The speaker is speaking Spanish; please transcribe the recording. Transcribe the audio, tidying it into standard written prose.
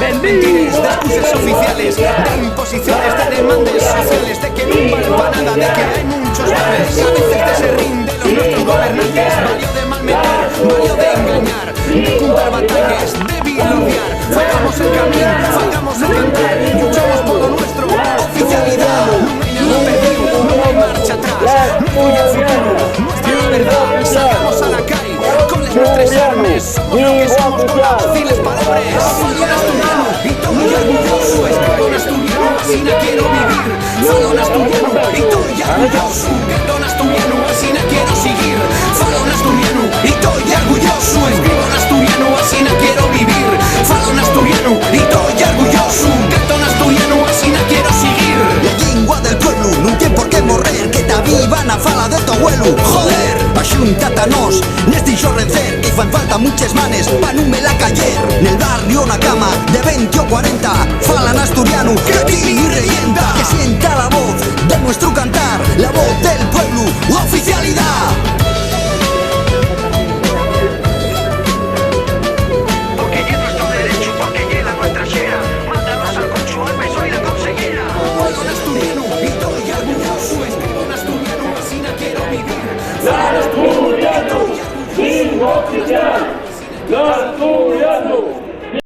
Mentiris de oficiales, de imposiciones, de demandas sociales, de que no vale para nada, de que hay muchos males. A veces de se rinde los nuestros gobernantes, valió de malmeter, valió de engañar, de comprar batallas, de vilorear. Fallamos el camino, fallamos el cantar, luchamos por lo nuestro, oficialidad. No hay nada perdido, no hay marcha atrás, no hay futuro, nuestra verdad. Salgamos a la calle con las nuestras armas, somos lo que somos con las fáciles palabras. Falo asturiano, así no quiero vivir. Falo asturiano, y estoy orgulloso. Don asturiano, así no quiero seguir. Falo asturiano, y estoy orgulloso. Escribo en asturiano, así no quiero vivir. Falo asturiano, y estoy orgulloso. Don asturiano, así no quiero seguir. La lengua del pueblo non ten por qué morrer, que ta viva na fala de tu abuelo. Joder, axuntatanos, neste dixo rencer, que fan falta muchas manes pa non me la cayer. Nel barrio na cama de 20 o 40 falan asturiano, que ti reyenta, que sienta la voz de nuestro cantar, la voz del pueblo, la oficialidad. Porque es nuestro derecho, porque llega nuestra share. Mándanos al concho, al peso y la conseguirá. Falo asturiano, y estoy orgulloso. Escribo en asturiano, así no quiero vivir. Falo asturiano.